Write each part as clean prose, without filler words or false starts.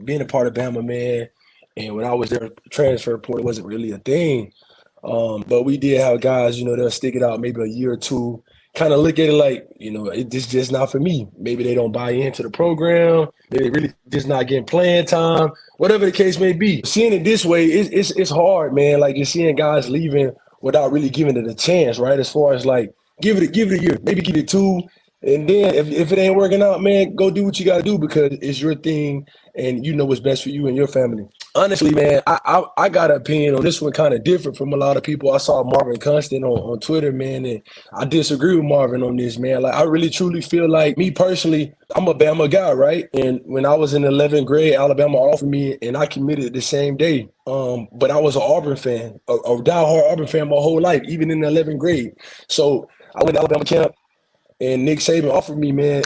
being a part of Bama, man, and when I was there, transfer portal wasn't really a thing. But we did have guys, they'll stick it out maybe a year or two, kind of look at it like, it's just not for me. Maybe they don't buy into the program. Maybe they really just not getting playing time, whatever the case may be. Seeing it this way, it's hard, man. Like you're seeing guys leaving without really giving it a chance, right? As far as like, give it a year, maybe give it two. And then if it ain't working out, man, go do what you got to do because it's your thing and you know what's best for you and your family. Honestly, man, I got an opinion on this one kind of different from a lot of people. I saw Marvin Constant on Twitter, man, and I disagree with Marvin on this, man. Like, I really, truly feel like, me personally, I'm a Bama guy, right? And when I was in 11th grade, Alabama offered me, and I committed the same day. But I was an Auburn fan, a diehard Auburn fan my whole life, even in the 11th grade. So I went to Alabama camp. And Nick Saban offered me, man,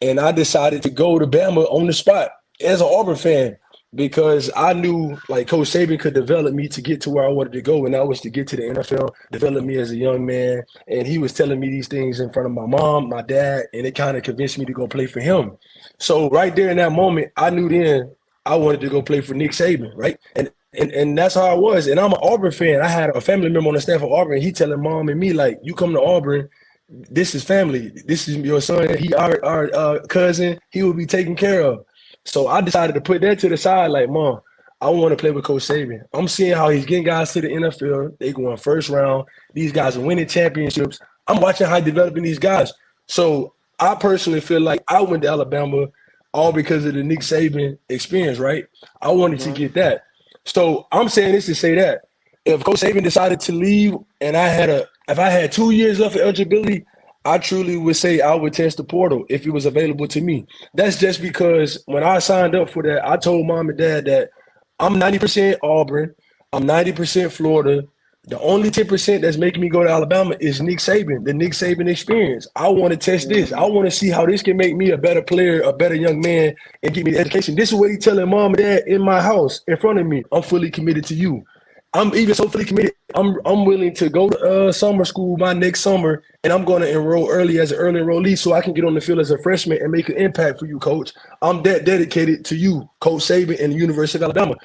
and I decided to go to Bama on the spot as an Auburn fan because I knew, like, Coach Saban could develop me to get to where I wanted to go, and that was to get to the NFL, develop me as a young man. And he was telling me these things in front of my mom, my dad, and it kind of convinced me to go play for him. So right there in that moment, I knew then I wanted to go play for Nick Saban, right? And that's how I was. And I'm an Auburn fan. I had a family member on the staff of Auburn, and he telling mom and me, like, you come to Auburn, this is family. This is your son. He our cousin. He will be taken care of. So I decided to put that to the side. Like, Mom, I want to play with Coach Saban. I'm seeing how he's getting guys to the NFL. They going first round. These guys are winning championships. I'm watching how he's developing these guys. So I personally feel like I went to Alabama all because of the Nick Saban experience, right? I wanted to get that. So I'm saying this to say that if Coach Saban decided to leave and if I had 2 years left of eligibility, I truly would say I would test the portal if it was available to me. That's just because when I signed up for that, I told mom and dad that I'm 90% Auburn, I'm 90% Florida. The only 10% that's making me go to Alabama is Nick Saban, the Nick Saban experience. I want to test this. I want to see how this can make me a better player, a better young man, and give me the education. This is what he's telling mom and dad in my house in front of me. I'm fully committed to you. I'm even so fully committed. I'm willing to go to summer school my next summer, and I'm going to enroll early as an early enrollee so I can get on the field as a freshman and make an impact for you, Coach. I'm that dedicated to you, Coach Saban, and the University of Alabama.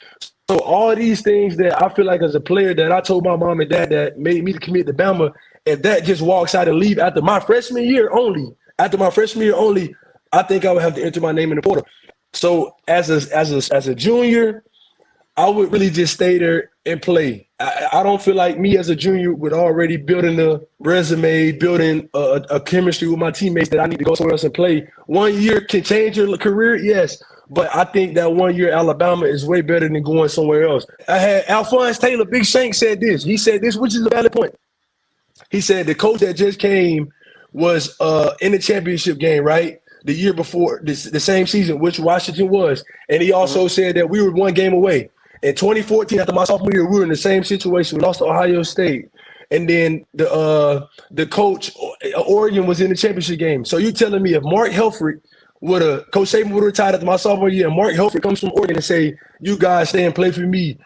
So all these things that I feel like as a player that I told my mom and dad that made me to commit to Bama, if that just walks out and leave after my freshman year only, I think I would have to enter my name in the portal. So as a junior, I would really just stay there and play. I don't feel like me as a junior would already building a resume, building a chemistry with my teammates that I need to go somewhere else and play. 1 year can change your career, yes. But I think that 1 year Alabama is way better than going somewhere else. I had Alphonse Taylor, Big Shank said this. He said this, which is a valid point. He said the coach that just came was in the championship game, right? The year before, the same season, which Washington was. And he also said that we were 1 game away. In 2014, after my sophomore year, we were in the same situation. We lost to Ohio State. And then the coach, Oregon, was in the championship game. So you're telling me if Mark Helfrich Coach Saban would have retired after my sophomore year, and Mark Helfrich comes from Oregon and say, you guys stay and play for me,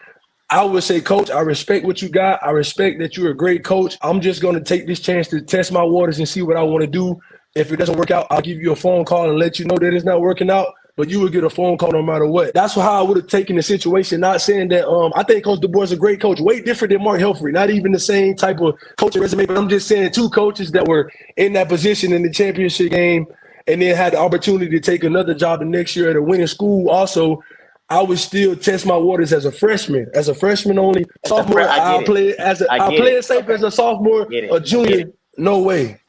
I would say, Coach, I respect what you got. I respect that you're a great coach. I'm just going to take this chance to test my waters and see what I want to do. If it doesn't work out, I'll give you a phone call and let you know that it's not working out. But you would get a phone call no matter what. That's how I would have taken the situation, not saying that I think Coach DeBoer is a great coach, way different than Mark Helfrich, not even the same type of coaching resume, but I'm just saying 2 coaches that were in that position in the championship game and then had the opportunity to take another job the next year at a winning school also. I would still test my waters as a freshman. As a freshman only. Sophomore, I'll play it safe as a sophomore. A junior, no way.